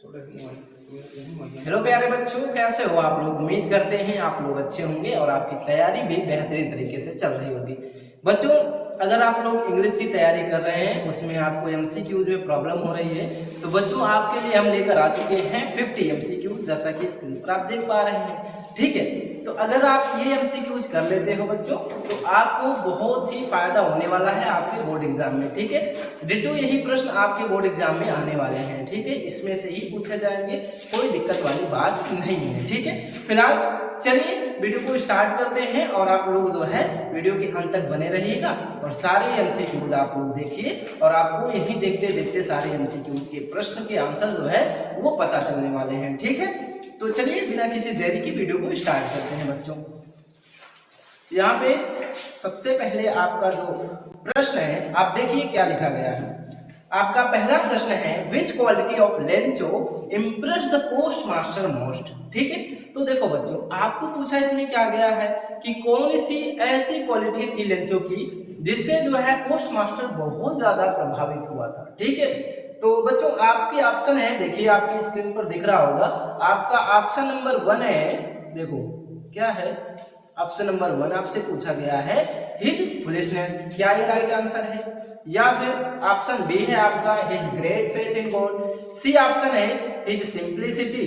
Hello प्यारे बच्चों, कैसे हो आप लोग। उम्मीद करते हैं आप लोग अच्छे होंगे और आपकी तैयारी भी बेहतरीन तरीके से चल रही होगी। बच्चों, अगर आप लोग इंग्लिश की तैयारी कर रहे हैं, उसमें आपको एमसीक्यूज में प्रॉब्लम हो रही है, तो बच्चों आपके लिए हम लेकर आ चुके हैं 50 एमसीक्यूज, जैसा कि स्क्रीन पर आप देख पा रहे हैं। ठीक है, तो अगर आप ये एमसीक्यूज कर लेते हो बच्चों, तो आपको बहुत ही फायदा होने वाला है आपके बोर्ड एग्जाम में। ठीक है, डिटो यही प्रश्न आपके बोर्ड एग्जाम में आने वाले हैं। ठीक है, इसमें से ही पूछे जाएंगे, कोई दिक्कत वाली बात नहीं है। ठीक है, फिलहाल चलिए वीडियो को स्टार्ट करते हैं और आप लोग जो है वीडियो के अंत तक बने रहिएगा और सारे एमसीक्यूज आप लोग देखिए और आपको यही देखते देखते सारे एमसीक्यूज के प्रश्न के आंसर जो है वो पता चलने वाले हैं। ठीक है, तो चलिए बिना किसी देरी की वीडियो को स्टार्ट करते हैं बच्चों। यहाँ पे सबसे पहले आपका जो प्रश्न है, आप देखिए क्या लिखा गया है। आपका पहला प्रश्न है, विच quality of Lencho impress the post master most. ठीक है, तो देखो बच्चों, आपको पूछा इसमें क्या गया है कि कौन सी ऐसी क्वालिटी थी लेंचो की जिससे जो है पोस्ट मास्टर बहुत ज्यादा प्रभावित हुआ था। ठीक है, तो बच्चों आपके ऑप्शन है, देखिए आपकी स्क्रीन पर दिख रहा होगा, आपका ऑप्शन नंबर 1 है। देखो क्या है, ऑप्शन नंबर 1 आपसे पूछा गया है हिज फुलिशनेस, क्या ये राइट आंसर है? या फिर ऑप्शन बी है आपका his great faith in God, C option है his simplicity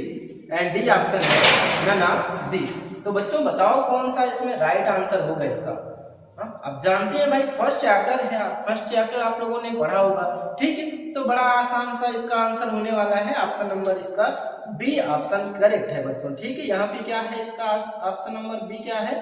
and D option है नन ऑफ दिस। तो बच्चों बताओ कौन सा इसमें राइट आंसर होगा इसका। अब जानते हैं भाई, फर्स्ट चैप्टर है, फर्स्ट चैप्टर आप लोगों ने पढ़ा होगा। ठीक है, तो बड़ा आसान सा इसका आंसर होने वाला है ऑप्शन नंबर इसका बी ऑप्शन करेक्ट है बच्चों। ठीक है, यहाँ पे क्या है इसका ऑप्शन नंबर बी क्या है,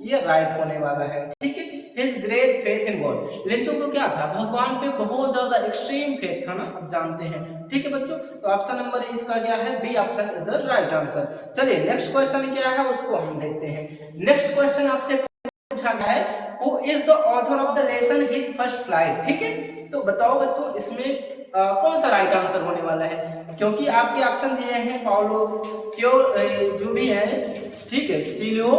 ये राइट होने वाला है। ठीक है, his great faith in God, Lencho को क्या था, भगवान पे बहुत ज्यादा एक्सट्रीम फेथ था ना, अब जानते हैं। ठीक है बच्चों, तो ऑप्शन नंबर इसका क्या है, B option is the right answer. चलिए नेक्स्ट क्वेश्चन क्या है उसको हम देखते हैं। नेक्स्ट क्वेश्चन आपसे पूछा गया है, who is the author of the lesson his first flight. ठीक है, तो बताओ बच्चों इसमें कौन सा राइट आंसर होने वाला है, क्योंकि आपके ऑप्शन दिए हैं पाउलो क्यों जो भी है, ठीक है, सीलियो,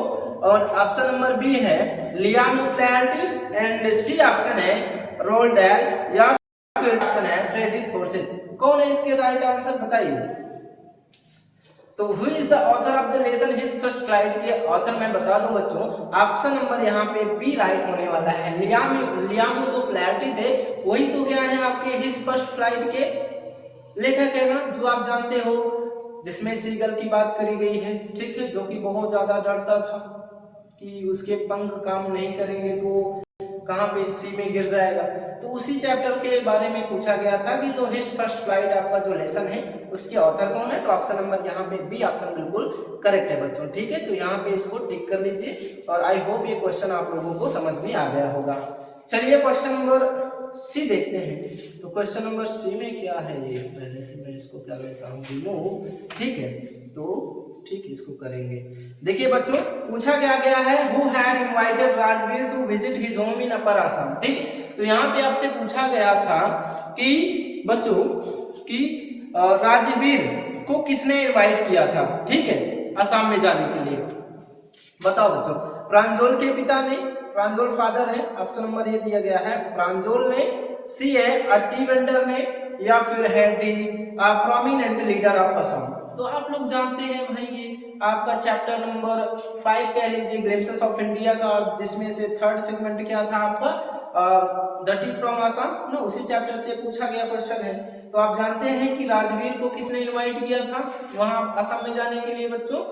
और ऑप्शन नंबर बी है Liam Flaherty and C option है रोल्ड डैल, या फिर ऑप्शन है फ्रेडरिक फोर्सिथ। कौन है इसके राइट आंसर बताइए। तो who is the author of the lesson his first flight, ये ऑथर मैं बता दूं बच्चों, ऑप्शन नंबर यहाँ पे बी राइट होने वाला है। लियाम जो फ्लैटी थे वही तो क्या है आपके हिज फर्स्ट फ्लाइट के लेखक है ना, जो आप जानते हो, जिसमें सीगल की बात करी गई है। ठीक है, जो कि बहुत ज्यादा डरता था कि उसके पंख काम नहीं करेंगे तो कहाँ पे सी में गिर जाएगा। तो उसी चैप्टर के बारे में पूछा गया था कि जो हिज फर्स्ट फ्लाइट आपका जो लेसन है उसके ऑथर कौन है, तो ऑप्शन नंबर यहाँ पे बी ऑप्शन बिल्कुल करेक्ट है बच्चों। ठीक है, तो यहाँ पे इसको टिक कर लीजिए और आई होप ये क्वेश्चन आप लोगों को समझ में आ गया होगा। चलिए क्वेश्चन नंबर सी देखते हैं। तो क्वेश्चन नंबर सी में क्या है, ये पहले से मैं इसको कर लेता हूँ रिमूव। ठीक है, तो ठीक इसको करेंगे। देखिए बच्चों, पूछा क्या गया है, who had invited Rajveer to visit his home in upper Assam. ठीक है, तो यहाँ पे आपसे पूछा गया था कि बच्चों कि राजवीर को किसने इनवाइट किया था, ठीक है, असम में जाने के लिए। बताओ बच्चों, प्रांजोल के पिता ने, प्रांजोल फादर है, ऑप्शन नंबर ये दिया गया है प्रांजोल ने, सी है टी वेंडर ने, या फिर है D prominent leader of Assam. तो आप लोग जानते हैं भाई, ये आपका चैप्टर नंबर 5 कह लीजिए ग्लिम्पसेस ऑफ इंडिया का, जिसमें से थर्ड सेगमेंट क्या था आपका द टी फ्रॉम असम ना, उसी चैप्टर से पूछा गया क्वेश्चन है। तो आप जानते हैं कि राजवीर को किसने इनवाइट किया था वहां असम में जाने के लिए बच्चों,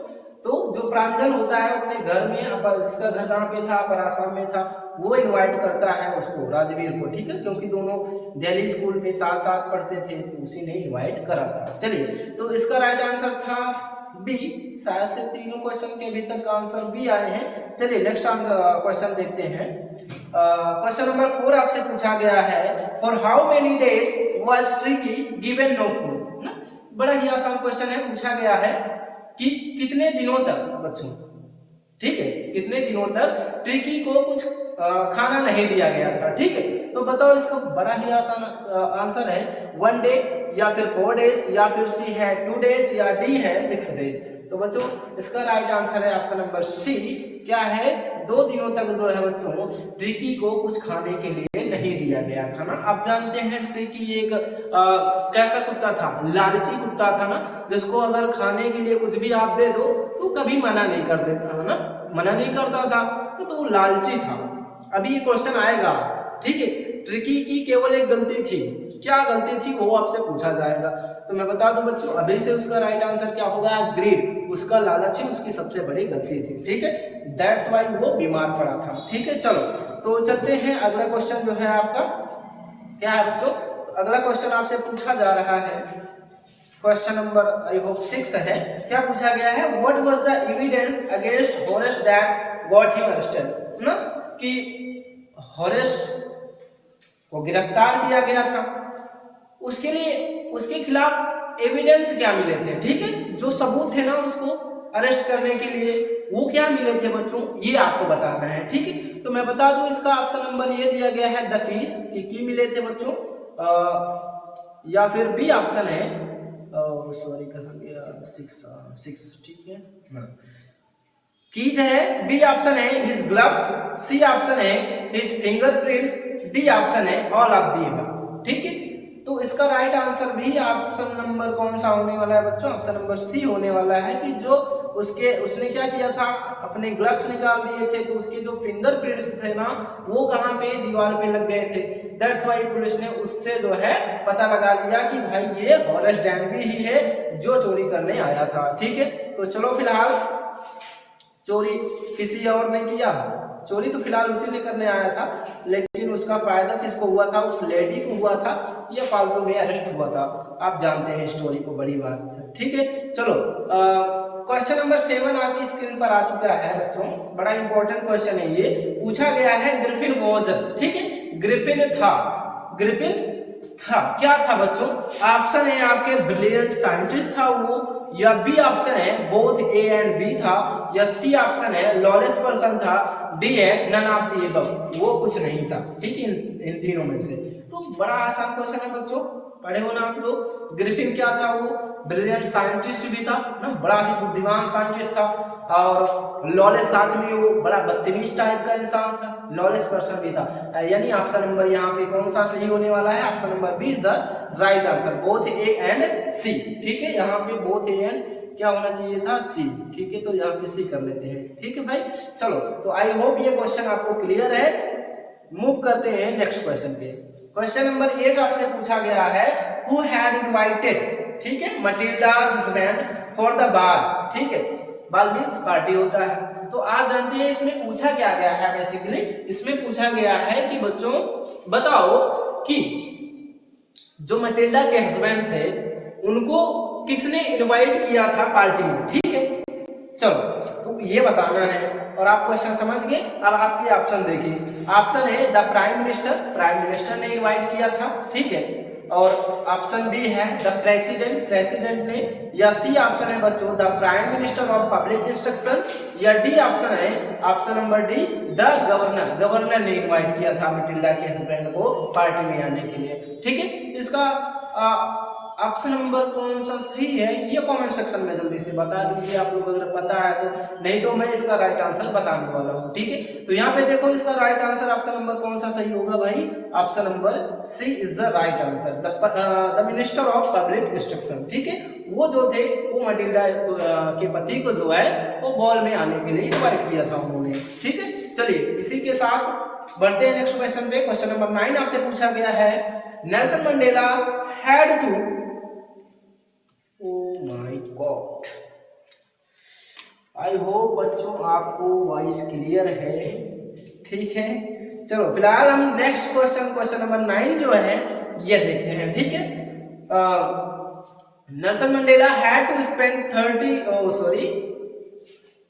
तो जो प्रांजल होता है अपने घर में, जिसका घर कहाँ पे था, अपर आसाम में था, वो इनवाइट करता है उसको, राजवीर को। ठीक है, क्योंकि दोनों दिल्ली स्कूल में साथ साथ पढ़ते थे, तो उसी ने इनवाइट करा था। चलिए, तो इसका राइट आंसर था बी। शायद से तीनों क्वेश्चन के अभी तक आंसर बी आए हैं। चलिए नेक्स्ट क्वेश्चन देखते हैं। क्वेश्चन नंबर 4 आपसे पूछा गया है, for how many days was Tricky given no food ना, बड़ा ही आसान क्वेश्चन है। पूछा गया है कि कितने दिनों तक बच्चों, ठीक है, कितने दिनों तक ट्रिकी को कुछ खाना नहीं दिया गया था। ठीक है, तो बताओ इसका बड़ा ही आसान आंसर है 1 डे, या फिर 4 डेज, या फिर सी है 2 डेज, या डी है 6 डेज। तो बच्चों इसका राइट आंसर है ऑप्शन नंबर सी, क्या है, 2 दिनों तक जो है बच्चों ट्रिकी को कुछ खाने के लिए नहीं दिया गया था ना। आप जानते हैं ट्रिकी एक कैसा कुत्ता था, लालची कुत्ता था ना, जिसको अगर खाने के लिए कुछ भी आप दे दो तो कभी मना नहीं कर देता है ना, मना नहीं करता था, तो वो लालची था। अभी ये क्वेश्चन आएगा, ठीक है। ट्रिकी की केवल एक गलती थी, क्या गलती थी वो आपसे पूछा जाएगा। तो मैं बता दूं बच्चों, अभी से उसका राइट आंसर क्या होगा, ग्रीड। उसका लालच ही उसकी सबसे बड़ी गलती थी, ठीक है। दैट्स वाई वो बीमार पड़ा था, ठीक है। चलो तो चलते हैं, अगला क्वेश्चन जो है आपका क्या है बच्चों, अगला क्वेश्चन आपसे पूछा जा रहा है, क्वेश्चन नंबर आई होप 6 है। क्या पूछा गया है, what was the evidence against Horace that got him arrested ना, कि हॉरेस को गिरफ्तार किया गया था, उसके लिए उसके खिलाफ एविडेंस क्या मिले थे, ठीक है। जो सबूत थे ना उसको अरेस्ट करने के लिए, वो क्या मिले थे बच्चों, ये आपको बताना है, ठीक है। तो मैं बता दूं, इसका ऑप्शन नंबर ये दिया गया है द कीज, की मिले थे बच्चों, या फिर बी ऑप्शन है, सॉरी कहा गया 6, ठीक है ना, कीज है, बी ऑप्शन है हिज ग्लव्स, सी ऑप्शन है हिज फिंगरप्रिंट्स, डी ऑप्शन है ऑल ऑफ दी अबव, ठीक है। तो इसका राइट आंसर भी ऑप्शन नंबर कौन सा होने वाला है बच्चों, ऑप्शन नंबर सी होने वाला है, कि जो उसने क्या किया था, अपने ग्लव्स निकाल दिए थे, तो उसके जो फिंगरप्रिंट्स थे ना वो कहाँ पे, दीवार पे लग गए थे। दैट्स वाई पुलिस ने उससे जो है पता लगा लिया कि भाई ये हॉरेस डैनबी ही है जो चोरी करने आया था, ठीक है। तो चलो फिलहाल चोरी किसी और ने किया, चोरी तो फिलहाल उसी ने करने आया था, लेकिन उसका फायदा किसको हुआ था, उस लेडी को हुआ था, ये फालतू में अरेस्ट हुआ था। आप जानते हैं स्टोरी को, बड़ी बात है, ठीक है। चलो क्वेश्चन नंबर 7 आपकी स्क्रीन पर आ चुका है बच्चों, बड़ा इंपॉर्टेंट क्वेश्चन है ये। पूछा गया है ग्रिफिन वॉज, ठीक है, ग्रिफिन था, ग्रिफिन था, क्या था बच्चों, ऑप्शन है आपके ब्रिलियंट साइंटिस्ट था वो, या बी ऑप्शन है बोथ ए एंड बी था, या सी ऑप्शन है लॉलेस पर्सन था, डी है नन ऑफ दी अबव, वो कुछ नहीं था, ठीक है, इन तीनों में से। तो बड़ा आसान क्वेश्चन है बच्चों, पढ़े हो ना आप लोग। ग्रिफिन क्या था, वो ब्रिलियंट साइंटिस्ट भी था ना, बड़ा ही बुद्धिमान साइंटिस्ट था, और लॉलेस साथ में वो बड़ा बदतमीज टाइप का इंसान था, लॉलेस पर्सन भी था। यानी ऑप्शन नंबर यहाँ पे कौन सा सही होने वाला है, option number B is the right answer, both A and C, ठीक है। यहाँ पे बोथ ए एंड क्या होना चाहिए था, सी, ठीक है। तो यहाँ पे सी कर लेते हैं, ठीक है भाई। चलो तो आई होप ये क्वेश्चन आपको क्लियर है। मूव करते हैं नेक्स्ट क्वेश्चन पे। क्वेश्चन नंबर 8 आपसे पूछा गया है, हु हैड इनवाइटेड, ठीक है, मटिल्डास हस्बैंड फॉर द बाल, ठीक है, बाल मीन्स पार्टी होता है। तो आप जानते हैं इसमें पूछा क्या गया है, बेसिकली इसमें पूछा गया है कि बच्चों बताओ कि जो मटिल्डा के हस्बैंड थे उनको किसने इनवाइट किया था पार्टी में, ठीक है। चलो तो ये बताना है, और आप क्वेश्चन समझ गए। अब आपकी ऑप्शन देखिए, ऑप्शन है the prime minister, prime minister ने इनवाइट किया था, ठीक है, और ऑप्शन बी है द प्रेसिडेंट, प्रेसिडेंट ने, या सी ऑप्शन है बच्चों the prime minister of public instruction, या डी ऑप्शन है option number D the governor, governor ने इनवाइट किया था मटिल्डा के हस्बैंड को पार्टी में आने के लिए, ठीक है। तो इसका ऑप्शन नंबर कौन सा सही है ये कमेंट सेक्शन में जल्दी से बता दीजिए, आप लोग अगर पता है तो, नहीं तो मैं इसका राइट आंसर बताने वाला हूँ, ठीक है। तो यहाँ पे देखो इसका राइट आंसर ऑप्शन नंबर कौन सा सही होगा भाई, option number C is the right answer, the minister of public instruction, ठीक है। वो जो थे वो मटिल्डा के पति को जो है वो बॉल में आने के लिए इन्वाइट किया था उन्होंने, ठीक है। चलिए इसी के साथ बढ़ते हैं नेक्स्ट क्वेश्चन पे। क्वेश्चन नंबर 9 आपसे पूछा गया है, Nelson Mandela had to, oh my God, I hope बच्चों आपको वॉइस क्लियर है, ठीक है। चलो फिलहाल हम नेक्स्ट क्वेश्चन, क्वेश्चन नंबर 9 जो है ये देखते हैं, ठीक है। Nelson Mandela had to spend 30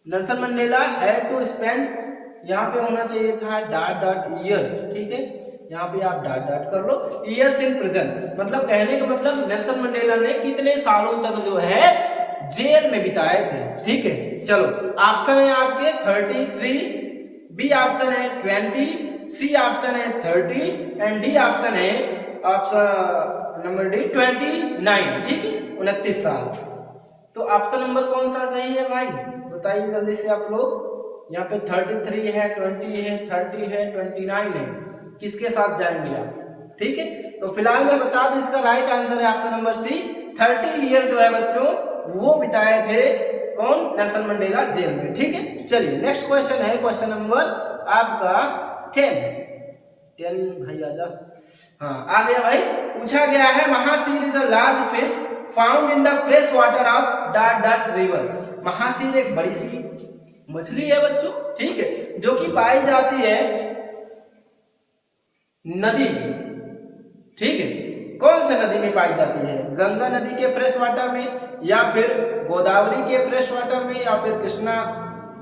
Nelson Mandela had to spend, यहाँ पे होना चाहिए था डॉट डॉट ईयर्स, ठीक है, यहाँ पे आप डॉट डॉट कर लो, ईयर्स इन प्रिजन, मतलब कहने का मतलब नेल्सन मंडेला ने कितने सालों तक जो है जेल में बिताए थे, ठीक है। चलो ऑप्शन है आपके 33, बी ऑप्शन है 20, सी ऑप्शन है 30 एंड डी ऑप्शन है ऑप्शन नंबर डी 29, ठीक है, 29 साल। तो ऑप्शन नंबर कौन सा सही है भाई बताइए जल्दी से आप लोग। यहाँ पे 33 है, 20 है, 30 है, 29 है, किसके साथ जाएंगे आप, ठीक है। तो फिलहाल मैं बता दूं इसका राइट आंसर है ऑप्शन नंबर सी, 30 ईयर जो है बच्चों वो बिताए थे कौन, नेल्सन मंडेला जेल में, ठीक है। चलिए नेक्स्ट क्वेश्चन है क्वेश्चन नंबर आपका 10 भाई आजा, हाँ आ गया भाई। पूछा गया है mahseer is a large fish found in the fresh water of dot dot river. Mahseer एक बड़ी सी मछली है बच्चों, ठीक है, जो कि पाई जाती है नदी में, ठीक है। कौन से नदी में पाई जाती है, गंगा नदी के फ्रेश वाटर में, या फिर गोदावरी के फ्रेश वाटर में, या फिर कृष्णा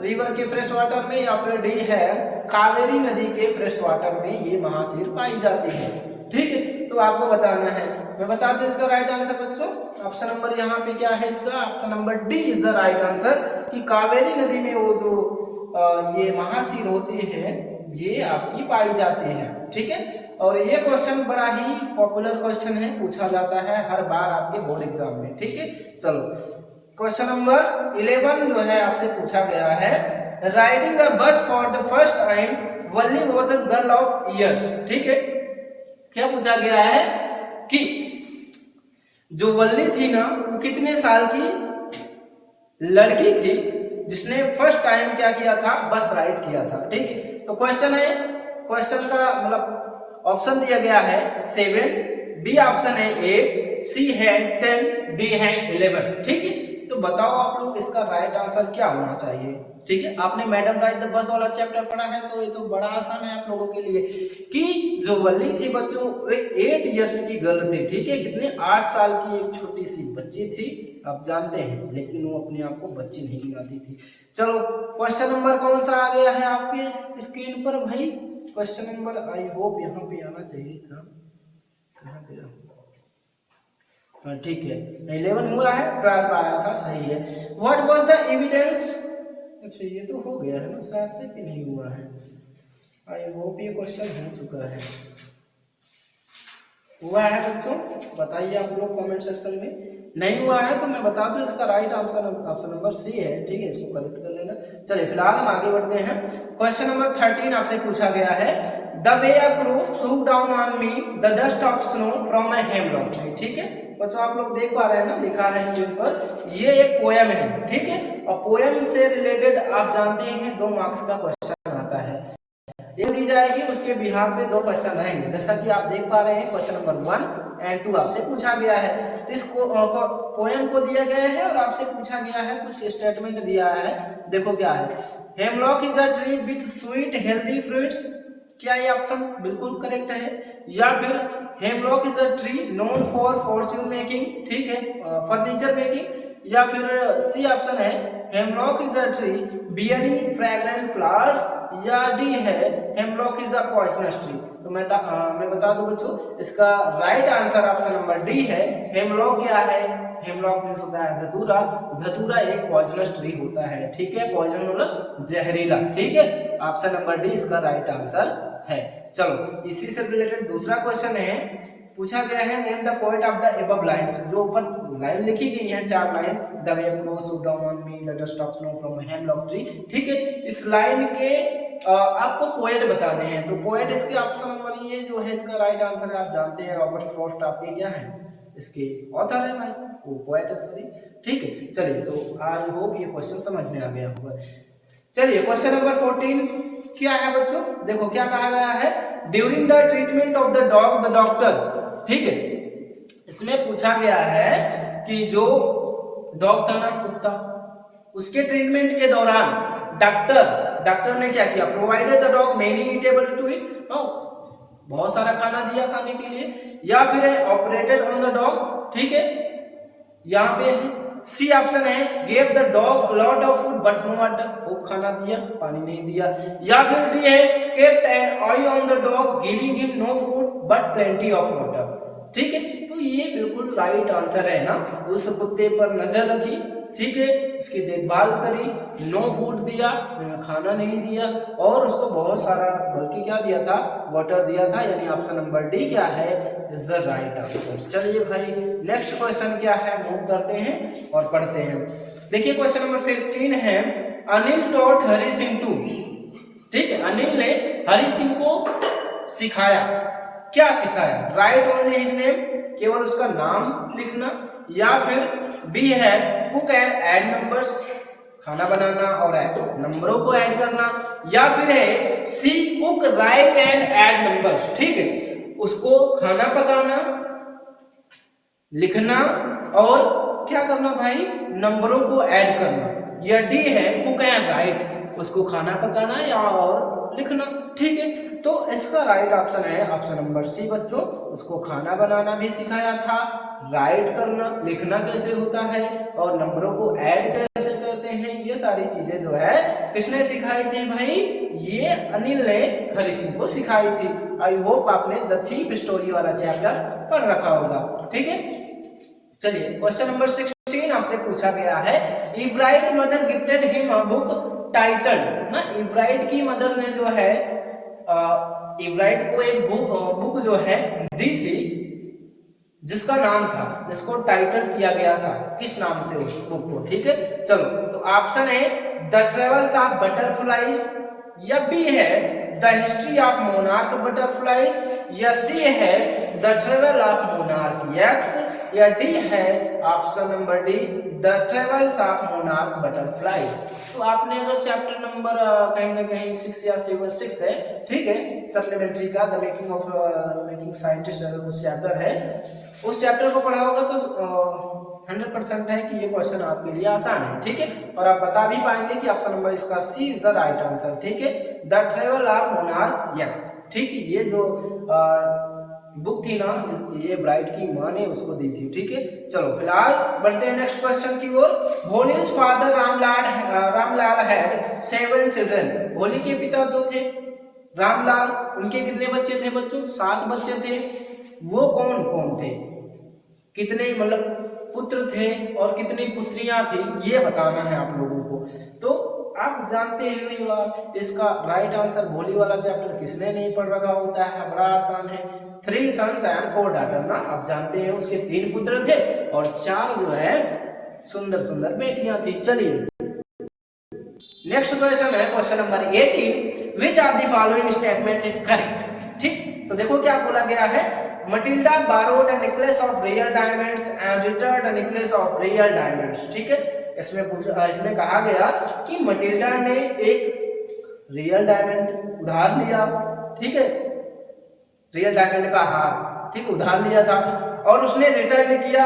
रिवर के फ्रेश वाटर में, या फिर डी है कावेरी नदी के फ्रेश वाटर में ये महासीर पाई जाती है, ठीक है। तो आपको बताना है, मैं बता दूं इसका राइट आंसर बच्चों, ऑप्शन नंबर यहाँ पे क्या है इसका, option number D is the right answer, कि कावेरी नदी में वो जो ये महासीर होती है ये आपकी पाई जाती है, ठीक है। और ये क्वेश्चन बड़ा ही पॉपुलर क्वेश्चन है, पूछा जाता है हर बार आपके बोर्ड एग्जाम में, ठीक है। चलो क्वेश्चन नंबर 11 जो है आपसे पूछा गया है, राइडिंग अ बस for the first time Valli was a girl of years, ठीक है। क्या पूछा गया है कि जो वल्ली थी ना वो कितने साल की लड़की थी जिसने फर्स्ट टाइम क्या किया था, बस राइड किया था, ठीक है। तो क्वेश्चन है, क्वेश्चन का मतलब ऑप्शन दिया गया है 7, बी ऑप्शन है 8, सी है 10, डी है 11, ठीक है। तो बताओ आप लोग इसका राइट आंसर क्या होना चाहिए, ठीक है। आपने मैडम राइड द बस वाला चैप्टर पढ़ा है तो ये तो बड़ा आसान है आप लोगों के लिए, कि जो वल्ली थी बच्चों 8 इयर्स की गर्ल थी, ठीक है, कितने 8 साल की एक छोटी सी बच्ची थी, आप जानते हैं, लेकिन वो अपने आप को बच्ची नहीं गिनाती थी। चलो क्वेश्चन नंबर कौन सा आ गया है आपके स्क्रीन पर भाई, क्वेश्चन नंबर आई होप यहाँ पे आना चाहिए था, कहाँ गया, हाँ ठीक है 11 हुआ है, 12 आया था, सही है। व्हाट वाज द एविडेंस, अच्छा ये तो हो गया है ना शायद से, कि नहीं हुआ है, आई होप ये क्वेश्चन हो चुका है, हुआ है बच्चों, बताइए आप लोग कमेंट सेक्शन में। नहीं हुआ है तो मैं बता दूं इसका right answer option number C है, ठीक है, इसको करेक्ट कर लेना। चलिए फिलहाल हम आगे बढ़ते हैं, क्वेश्चन नंबर 13 आपसे पूछा गया है, the way a crow shook down on me the dust of snow from my hemlock tree, ठीक है बच्चों, आप लोग देख पा रहे हैं ना, लिखा है स्क्रीन पर, ये एक पोयम है, ठीक है, और पोयम से रिलेटेड आप जानते हैं 2 मार्क्स का क्वेश्चन आता है, ये दी जाएगी, उसके बिहार पे 2 क्वेश्चन रहेंगे, जैसा कि आप देख पा रहे हैं क्वेश्चन नंबर 1 और 2 आपसे पूछा गया है। तो इस पोयम को दिया गया है और आपसे पूछा गया है, कुछ स्टेटमेंट दिया है, देखो क्या है, hemlock is a tree with sweet healthy fruits, क्या ये ऑप्शन बिल्कुल करेक्ट है, या फिर hemlock is a tree known for Fortune making, ठीक है, फर्नीचर मेकिंग, या फिर सी ऑप्शन है hemlock is a tree bearing fragrant flowers, या डी है hemlock is a poisonous tree. तो मैं बता दूं बच्चों, इसका right answer option number D है, हेमलॉक क्या है, हेमलॉक मींस होता है धतूरा, धतूरा एक पॉइजनस ट्री होता है, ठीक है, पॉइजन मतलब जहरीला, ठीक है, ऑप्शन नंबर डी इसका राइट आंसर है। चलो इसी से रिलेटेड दूसरा क्वेश्चन है, पूछा गया है name the poet of the above lines, जो ऊपर लाइन लिखी गई है 4 line, the way crow shook down on me the dust of snow from hemlock tree, ठीक है, इस लाइन के आपको पोएट बताने हैं, तो पोएट इसके ऑप्शन नंबर ये जो है इसका राइट आंसर है, आप जानते हैं रॉबर्ट फ्रॉस्ट आपके क्या है, इसके ऑथर है भाई, वो पोएट है सॉरी, ठीक है। चलिए तो आई होप ये क्वेश्चन समझ में आ गया होगा। चलिए क्वेश्चन नंबर 14 क्या है बच्चों, देखो क्या कहा गया है, during the treatment of the dog the doctor, ठीक है, इसमें पूछा गया है कि जो डॉग था ना कुत्ता, उसके ट्रीटमेंट के दौरान डॉक्टर ने क्या किया, provided the dog many eatables to it, बहुत सारा खाना दिया खाने के लिए, या फिर है ऑपरेटेड ऑन द डॉग, ठीक है, यहाँ पे सी ऑप्शन है gave the dog lot of food but no water, खूब खाना दिया पानी नहीं दिया, या फिर डी है kept an eye on the dog giving him no food but plenty of water, ठीक है। तो ये बिल्कुल राइट आंसर है ना, उस कुत्ते पर नजर रखी, ठीक है, उसकी देखभाल करी, नो फूड दिया, खाना नहीं दिया, और उसको बहुत सारा बल्कि क्या दिया था, वाटर दिया था, यानी ऑप्शन नंबर डी क्या है इज द राइट आंसर। चलिए भाई नेक्स्ट क्वेश्चन क्या है, मूव करते हैं और पढ़ते हैं। देखिए क्वेश्चन नंबर 15 है, अनिल टॉट हरि सिंह टू, ठीक है, अनिल ने हरि सिंह को सिखाया। क्या सिखाया? राइट ओनली हिज नेम, केवल उसका नाम लिखना, या फिर बी है कुक एंड ऐड नंबर्स, खाना बनाना और नंबरों को ऐड करना, या फिर है C cook write and add numbers, ठीक है, उसको खाना पकाना, लिखना और क्या करना भाई, नंबरों को ऐड करना, या डी है कुक एंड राइट, उसको खाना पकाना या और लिखना, ठीक है। तो इसका राइट ऑप्शन है ऑप्शन नंबर सी बच्चों, उसको खाना बनाना भी सिखाया था, राइट करना, लिखना कैसे होता है और नंबरों को ऐड कैसे करते हैं, ये सारी चीजें जो है किसने सिखाई थी भाई, ये अनिल ने हरि सिंह को सिखाई थी। आई होप आपने द थीफ स्टोरी वाला चैप्टर पढ़ रखा होगा, ठीक है। चलिए क्वेश्चन नंबर 16 आपसे पूछा गया है, Ebright mother gifted him a book titled ना, इब्राइट की मदर ने जो है इब्राइट को एक बुक जो है दी थी जिसका नाम था, जिसको टाइटल किया गया था, किस नाम से उस बुक को, ठीक है। चलो तो ऑप्शन है द ट्रेवल्स ऑफ बटरफ्लाइज, या बी है the history of monarch butterflies, या सी है the travel of monarch x, या डी है option number D the travels of monarch butterflies. तो आपने अगर चैप्टर नंबर कहीं ना कहीं 6 या 6 है, ठीक है, सप्लीमेंट्री का the making of making scientist उस चैप्टर है, उस चैप्टर को पढ़ा होगा तो 100% है कि ये क्वेश्चन आपके लिए आसान है, ठीक है। और आप बता भी पाएंगे कि ऑप्शन नंबर इसका सी इज द राइट आंसर, ठीक है, the travel of monarch x, ठीक है। ये जो बुक थी ना, ये ब्राइट की माँ ने उसको दी थी, ठीक है। चलो फिलहाल बढ़ते हैं नेक्स्ट क्वेश्चन की ओर। Bholi's father Ramlal had 7 children, Bholi के पिता जो थे रामलाल, उनके कितने बच्चे थे बच्चों? 7 बच्चे थे। वो कौन कौन थे, कितने मतलब पुत्र थे और कितनी पुत्रियां थी, ये बताना है आप लोगों को। तो आप जानते हैं इसका राइट आंसर, भोली वाला चैप्टर किसने नहीं पढ़ रखा होता है, बड़ा आसान है, 3 सन्स एंड 4 डॉटर ना, आप जानते हैं उसके 3 पुत्र थे और 4 जो है सुंदर सुंदर बेटियां थी। चलिए नेक्स्ट क्वेश्चन है question number 18, which of the following statement is correct, ठीक। तो देखो क्या बोला गया है, Matilda borrowed a necklace of real diamonds and returned a necklace of real diamonds, ठीक है। इसमें कहा गया कि मटिल्डा ने एक रियल डायमंड उधार लिया, ठीक है, रियल डायमंड का हार, ठीक, उधार लिया था, और उसने रिटर्न किया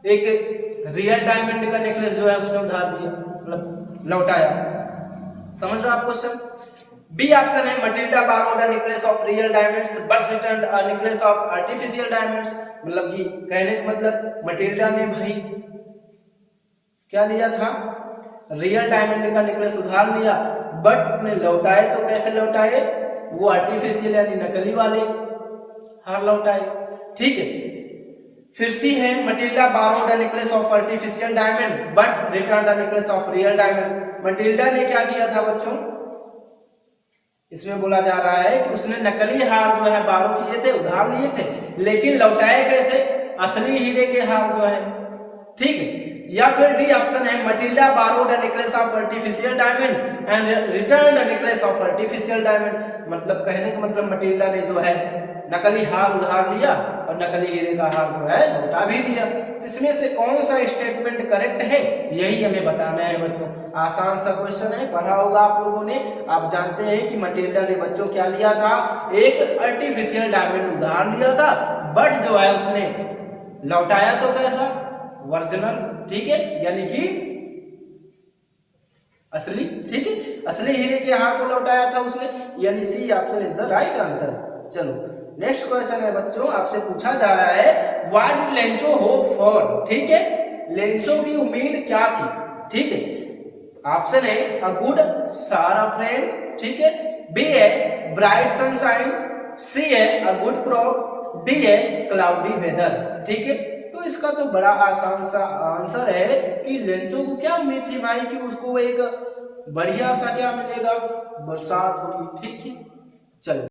एक रियल डायमंड का नेकलेस जो है उसने उधार दिया, मतलब लौटाया। समझ रहे हो आप क्वेश्चन? बी ऑप्शन है Matilda borrowed a necklace of real diamonds but returned a necklace of artificial diamonds, मतलब कि कहने का मतलब मटिल्डा ने भाई क्या लिया था, रियल डायमंड का नेकलेस उधार लिया, बट ने लौटाए तो कैसे लौटाए, वो आर्टिफिशियल यानी नकली वाले हार लौटाए, ठीक है। फिर सी है Matilda borrowed a necklace of artificial diamond but returned a necklace of real diamond, Matilda ने क्या किया था बच्चों, इसमें बोला जा रहा है कि उसने नकली हार जो है बारो किए थे, उधार लिए थे, लेकिन लौटाए कैसे, असली हीरे के हार जो है, ठीक है। या फिर डी ऑप्शन है Matilda borrowed a necklace of artificial diamond and returned a necklace of artificial diamond, मतलब कहने का मतलब मटिल्डा ने जो है नकली हार उधार लिया और नकली हीरे का हार जो है लौटा भी दिया। इसमें से कौन सा स्टेटमेंट करेक्ट है, यही हमें बताना है बच्चों। आसान सा क्वेश्चन है, पढ़ा होगा आप लोगों ने। आप जानते हैं कि मटिल्डा ने बच्चों क्या लिया था, एक आर्टिफिशियल डायमंड उधार लिया था, बट जो है उसने लौटाया तो कैसा, ओरिजिनल, ठीक है, यानी कि असली, ठीक है, असली हीरे के हार को लौटाया था उसने, यानी C option is the right answer. चलो नेक्स्ट क्वेश्चन है बच्चों, आपसे पूछा जा रहा है what did Lencho hope for, ठीक है, लेंचो की उम्मीद क्या थी, ठीक है। ऑप्शन है अ गुड सारा फ्रेंड, ठीक है, बी है ब्राइट सनशाइन, सी है अ गुड क्रॉप, डी है क्लाउडी वेदर, ठीक है। तो इसका तो बड़ा आसान सा आंसर है कि लेंचो को क्या उम्मीद थी भाई कि उसको एक बढ़िया सा क्या मिलेगा, बरसात होगी, ठीक है। चलो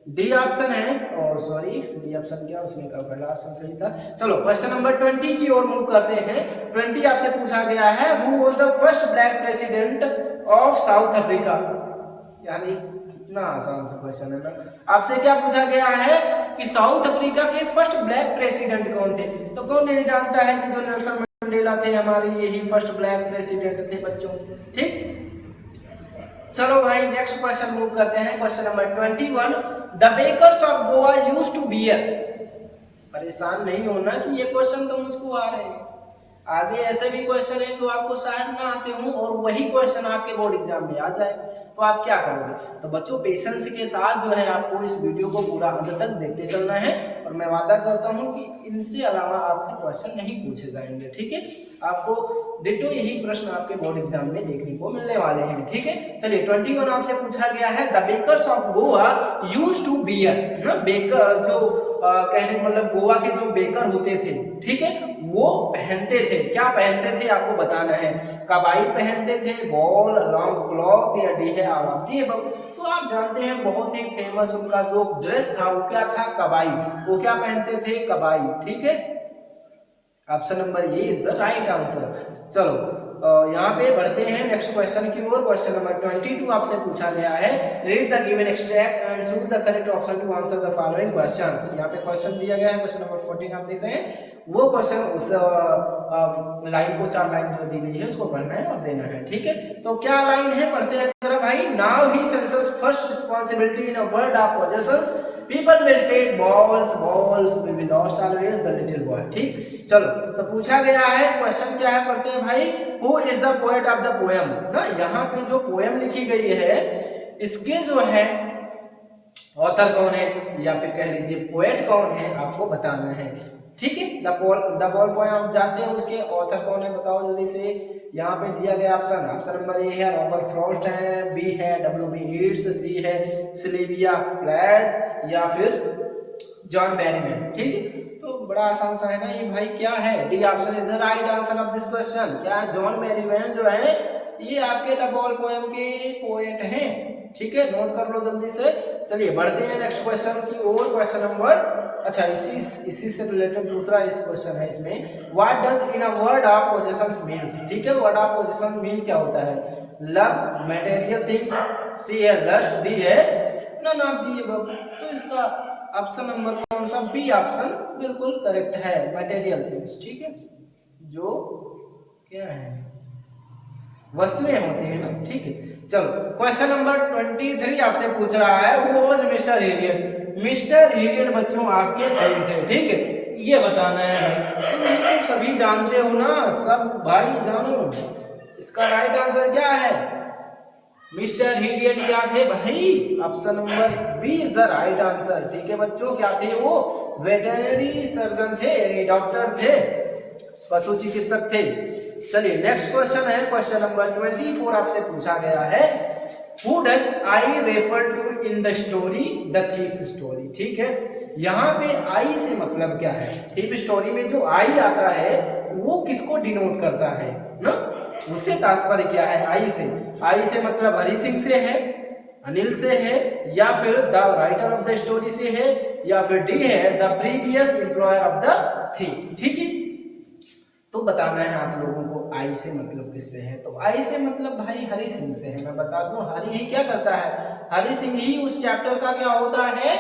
डी ऑप्शन है, और सॉरी डी ऑप्शन क्या, उसमें का पहला ऑप्शन सही था। चलो क्वेश्चन नंबर 20 की ओर मूव करते हैं। 20 आपसे पूछा गया है who was the first black president of south Africa, यानी कितना आसान सा क्वेश्चन है ना। आपसे क्या पूछा गया है कि साउथ अफ्रीका के फर्स्ट ब्लैक प्रेसिडेंट कौन थे? तो कौन नहीं जानता है कि जो नेल्सन मंडेला थे हमारे यही फर्स्ट ब्लैक प्रेसिडेंट थे बच्चों। ठीक, चलो भाई नेक्स्ट क्वेश्चन मूव करते हैं। Question number 21, the bakers of Goa used to wear. परेशान नहीं होना कि ये क्वेश्चन तो मुझको आ रहे हैं, आगे ऐसे भी क्वेश्चन है जो आपको शायद ना आते हों और वही क्वेश्चन आपके बोर्ड एग्जाम में आ जाए, तो आप क्या करोगे? तो बच्चों पेशेंस के साथ जो है आपको इस वीडियो को पूरा अंत तक देखते चलना है और मैं वादा करता हूं कि इनसे अलावा आपके क्वेश्चन नहीं पूछे जाएंगे। ठीक है, आपको डिटो यही प्रश्न आपके बोर्ड एग्जाम में देखने को मिलने वाले हैं। ठीक है, चलिए 21 आपसे पूछा गया है, the bakers of Goa used to wear ना। बेकर जो कहने मतलब गोवा के जो बेकर होते थे, ठीक है, वो पहनते थे, क्या पहनते थे आपको बताना है। कबाई पहनते थे, बॉल, लॉन्ग क्लॉक या डी है आवाती है। तो आप जानते हैं बहुत ही फेमस उनका जो ड्रेस था वो क्या था, कबाई। वो क्या पहनते थे, कबाई। ठीक है, option number A is the right answer. चलो यहाँ पे बढ़ते हैं नेक्स्ट क्वेश्चन की ओर। क्वेश्चन नंबर 22 आपसे पूछा गया है, read the given extract and choose the correct option to answer the following questions. यहाँ पे क्वेश्चन दिया गया है, क्वेश्चन नंबर 14 आप देख रहे हैं, वो क्वेश्चन उस लाइन को 4 लाइन जो दी गई है उसको पढ़ना है और देना है। ठीक है, तो क्या लाइन है पढ़ते हैं जरा भाई। Now he senses first responsibility in a world of possessions, people will take balls, balls will be lost always the little boy. ठीक, चलो तो पूछा गया है, क्वेश्चन क्या है पढ़ते हैं भाई। Who is the poet of the poem ना। यहाँ पे जो पोएम लिखी गई है इसके जो है ऑथर कौन है या फिर कह लीजिए पोएट कौन है आपको बताना है। ठीक है, द बॉल पोएम आप जानते हैं, उसके ऑथर कौन है बताओ जल्दी से। यहाँ पे दिया गया ऑप्शन, ऑप्शन नंबर ए है रॉबर्ट फ्रॉस्ट है, बी है W.B. येट्स, सी है सिल्विया प्लैथ या फिर जॉन बैरीमैन। ठीक है, तो बड़ा आसान सा है ना ये भाई, क्या है, D option is the right answer of this question. क्या है, जॉन बैरीमैन जो है ये आपके द बॉल पोएम के पोएट हैं। ठीक है, नोट कर लो जल्दी से। चलिए बढ़ते हैं नेक्स्ट क्वेश्चन की ओर। क्वेश्चन नंबर, अच्छा इसी से रिलेटेड दूसरा इस क्वेश्चन है इसमें, what does in a word of possessions means. ठीक है, वर्ड ऑफ पोजेशन मीन क्या होता है, लव, मटेरियल थिंग्स, सी है लस्ट, डी है नन ऑफ दी अबव। तो इसका ऑप्शन नंबर कौन सा, बी ऑप्शन बिल्कुल करेक्ट है, मटेरियल थिंग्स। ठीक है, जो क्या है वस्तुएं होती है ना। ठीक है, चलो क्वेश्चन नंबर 23 आपसे पूछ रहा है, who was mister idiot. Mister idiot बच्चों आपके कौन थे। ठीक है, ये बताना है भाई, तुम सभी जानते हो ना, सब भाई जानो। इसका राइट आंसर क्या है, मिस्टर इडियट क्या थे भाई, option number B is the right answer. ठीक है बच्चों, क्या थे वो, वेटरनरी सर्जन थे, यानी डॉक्टर थे, पशु चिकित्सक थे। चलिए नेक्स्ट क्वेश्चन है, क्वेश्चन नंबर 24 आपसे पूछा गया है, who does I refer to in the story the thieves story. ठीक है, यहाँ पे आई से मतलब क्या है, थीव स्टोरी में जो आई आता है वो किसको डिनोट करता है ना, उससे तात्पर्य क्या है आई से। आई से मतलब हरि सिंह से है, अनिल से है, या फिर the writer of the story से है, या फिर डी है the previous employer of the thief. ठीक है, तो बताना है आप लोगों को आई से मतलब किससे है। तो आई से मतलब भाई हरि सिंह से है। मैं बता दूं हरि ही क्या करता है, हरि सिंह ही उस चैप्टर का क्या होता है,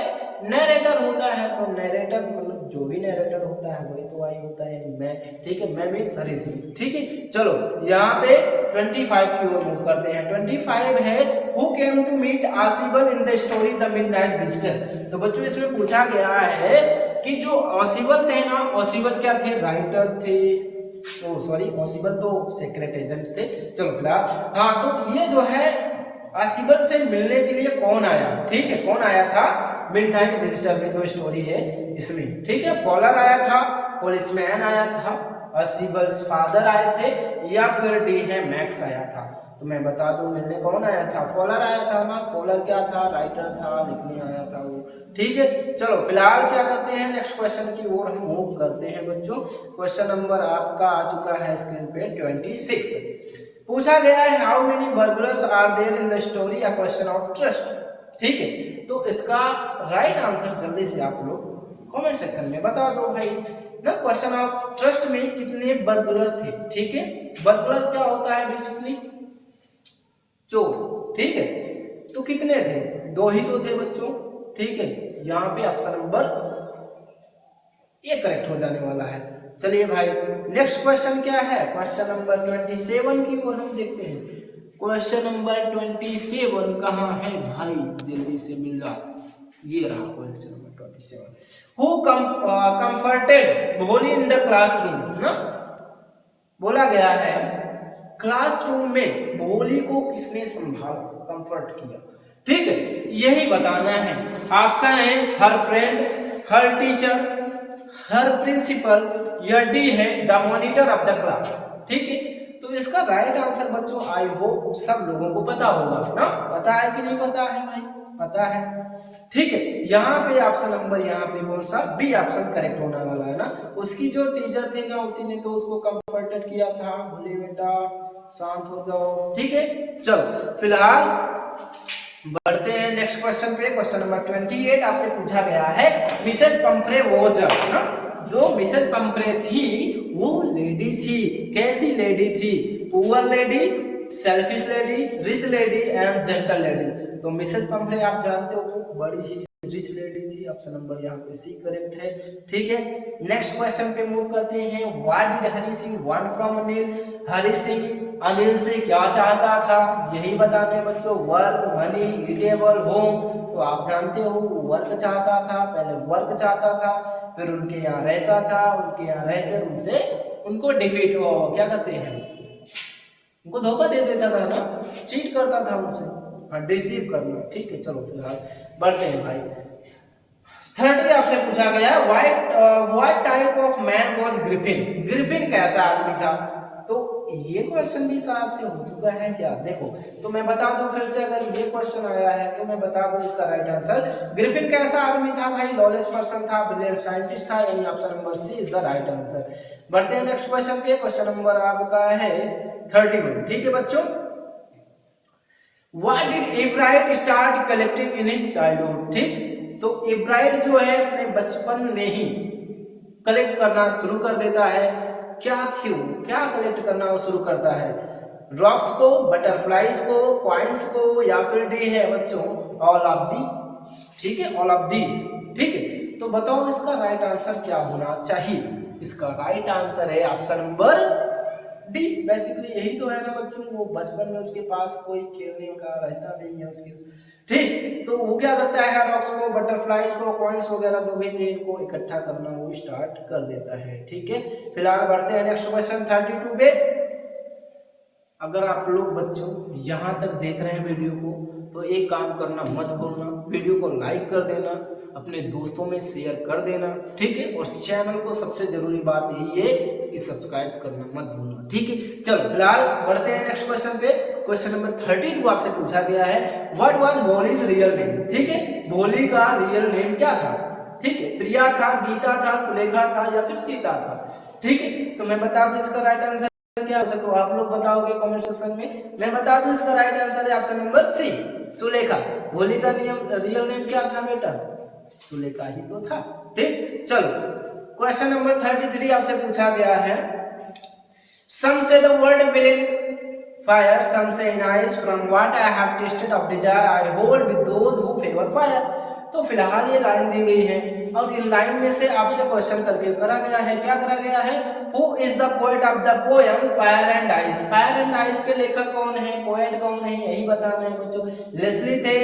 नरेटर होता है। तो नरेटर मतलब जो भी नरेटर होता है वही तो आई होता है, मैं। ठीक है, मैं मीन्स हरि सिंह। ठीक है, चलो यहाँ पे 25 की ओर मूव करते हैं। 25 है, who came to meet Ausable in the story the midnight visitor. तो बच्चों इसमें पूछा गया है कि जो ऑसिबल थे ना, ऑसिबल क्या थे, राइटर थे, तो सॉरी ऑसिबल तो सीक्रेट एजेंट थे। चलो फिलहाल हाँ, तो ये जो है आसिबल से मिलने के लिए कौन आया। ठीक है, कौन आया था मिडनाइट विजिटर में जो स्टोरी है इसमें। ठीक है, फॉलर आया था, पुलिसमैन आया था, आसिबल्स फादर आए थे, या फिर डी है मैक्स आया था। तो मैं बता दूं मिलने कौन आया था, फॉलर आया था ना। फॉलर क्या था, राइटर था, लिखने आया था वो। ठीक है, चलो फिलहाल क्या करते हैं, नेक्स्ट क्वेश्चन की ओर हम मूव करते हैं बच्चों। क्वेश्चन नंबर आपका आ चुका है स्क्रीन पे 26। पूछा गया है, how many burglars are there in the story a question of trust. ठीक है, तो इसका राइट आंसर जल्दी से आप लोग कमेंट सेक्शन में बता दो भाई ना। क्वेश्चन ऑफ ट्रस्ट में कितने बर्गलर थे। ठीक है, बर्गलर क्या होता है, बेसिकली चोर। ठीक है, तो कितने थे, दो ही तो थे बच्चों, ठीक है। यहाँ पे ऑप्शन नंबर ए करेक्ट हो जाने वाला है। चलिए भाई नेक्स्ट क्वेश्चन क्या है, क्वेश्चन नंबर 27 की ओर हम देखते हैं। क्वेश्चन नंबर 27 कहाँ है भाई, जल्दी से मिल जाओ, ये रहा क्वेश्चन नंबर 27। हु कंफर्टेड भोली इन द क्लासरूम ना, बोला गया है क्लासरूम में भोली को किसने संभाला, कंफर्ट किया, ठीक है, यही बताना है। ऑप्शन है हर फ्रेंड, हर टीचर, हर प्रिंसिपल, या डी है the monitor of the class, ठीक है। तो इसका राइट आंसर बच्चों आई होप सब लोगों को पता होगा ना, पता है कि नहीं पता है भाई, पता है, ठीक है। यहाँ पे ऑप्शन नंबर यहाँ पे कौन सा, बी ऑप्शन करेक्ट होने वाला है ना। उसकी जो टीचर थी ना, उसी ने तो उसको कंफर्टेड किया था, बोले बेटा शांत हो जाओ, ठीक है। चलो फिलहाल बढ़ते हैं नेक्स्ट क्वेश्चन पे। क्वेश्चन नंबर 28 आपसे पूछा गया है मिसेस पंफ्रे वॉज ना, जो मिसेस पंफ्रे थी वो लेडी थी, कैसी लेडी थी, poor lady, selfish lady, rich lady and gentle lady. तो मिसेस पंफ्रे आप जानते हो तो बड़ी ही रिच लेडी थी, ऑप्शन नंबर यहाँ पे सी करेक्ट है, ठीक है। नेक्स्ट क्वेश्चन पे मूव करते हैं। What did Hari Singh want from Anil, Hari Singh Anil से क्या चाहता था, यही बताते हैं बच्चों। Work, money, eatable, home. तो आप जानते हो वर्क चाहता था, पहले वर्क चाहता था, फिर उनके यहाँ रहता था, उनके यहाँ रहकर उनसे उनको डिफीट क्या करते हैं, उनको धोखा दे देता था ना, चीट करता था उनसे, हाँ डिसीव करना, ठीक है। चलो फिलहाल बढ़ते हैं भाई। 30 आपसे पूछा गया what type of man was Griffin, Griffin कैसा आदमी था। तो ये क्वेश्चन भी साथ से हो चुका है क्या, देखो तो मैं बता दूं फिर से, अगर ये क्वेश्चन आया है तो मैं बता दूं इसका राइट आंसर। ग्रिफिन कैसा आदमी था भाई, नॉलेज पर्सन था, ब्रिलियंट साइंटिस्ट था, यानी option number C is the right answer. बढ़ते हैं नेक्स्ट क्वेश्चन पे। क्वेश्चन नंबर आपका है 31, ठीक है बच्चों। What did Ebright start collecting in his childhood, ठीक। तो एवराइट जो है अपने बचपन में ही कलेक्ट करना शुरू कर देता है, क्या कलेक्ट करना वो शुरू करता है, रॉक्स को, बटरफ्लाइज को, कॉइन्स को, या फिर डी है बच्चों ऑल ऑफ दी, ठीक है, ऑल ऑफ दीज, ठीक है। तो बताओ इसका राइट आंसर क्या होना चाहिए, इसका राइट आंसर है ऑप्शन नंबर डी। बेसिकली यही तो है ना बच्चों, वो बचपन में उसके पास कोई खेलने का रहता नहीं है उसके, ठीक। तो वो क्या करता है, रॉक्स को, बटरफ्लाइज को, कॉइन्स वगैरह जो भी थे इनको इकट्ठा करना वो स्टार्ट कर देता है, ठीक है। फिलहाल बढ़ते हैं नेक्स्ट क्वेश्चन 32 पे। अगर आप लोग बच्चों यहाँ तक देख रहे हैं वीडियो को तो एक काम करना मत भूलना, वीडियो को लाइक कर देना, अपने दोस्तों में शेयर कर देना, ठीक है। और चैनल को सबसे जरूरी बात यही है कि सब्सक्राइब करना मत भूलना, ठीक है। चलो फिलहाल बढ़ते हैं नेक्स्ट क्वेश्चन पे। क्वेश्चन नंबर 32 आपसे पूछा गया है what was Bholi's real name, ठीक है। भोली का रियल नेम क्या था, ठीक है। प्रिया था, गीता था, सुलेखा था, या फिर सीता था, ठीक है। तो मैं बता दूं इसका राइट आंसर क्या हो सकता, तो आप लोग बताओगे कमेंट सेक्शन में। मैं बता दूं इसका राइट आंसर है ऑप्शन नंबर सी, सुलेखा। भोली का रियल नेम क्या था बेटा, सुलेखा ही तो था, ठीक। चलो क्वेश्चन नंबर 33 आपसे पूछा गया है सम से द वर्ड विल फायर, सम से इन eyes, from what I have tested of desire I hold with those who favour fire. तो फिलहाल ये लाइन दी गई है और इन लाइन में से आपसे क्वेश्चन करके करा गया है, क्या करा गया है, who is the poet of the poem fire and ice. Fire and ice के लेखक कौन है, पोएट कौन है, यही बताना है बच्चों। लेस्ली थे,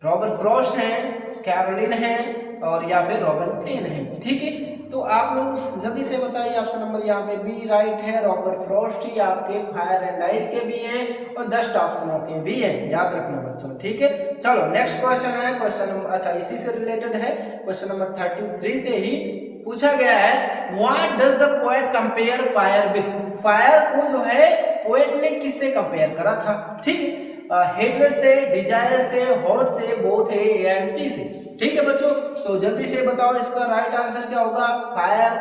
रॉबर्ट फ्रॉस्ट हैं, कैरोलिन है, और या फिर रॉबिन क्लेन है, ठीक है। तो आप लोग जल्दी से बताइए, ऑप्शन नंबर यहाँ पे बी राइट है, रॉबर्ट फ्रॉस्ट ही आपके फायर एंड आइस के भी हैं और 10 ऑप्शनों के भी हैं, याद रखना बच्चों, ठीक है। चलो नेक्स्ट क्वेश्चन है, क्वेश्चन नंबर अच्छा इसी से रिलेटेड है, क्वेश्चन नंबर 33 से ही पूछा गया है what does the poet compare fire with. Fire को जो है पोएट ने किससे कंपेयर करा था, ठीक है। हेटरेड से, डिजायर से, हॉट से, बोथ है, एंड सी से, ठीक है बच्चों। तो जल्दी से बताओ इसका राइट आंसर क्या होगा। फायर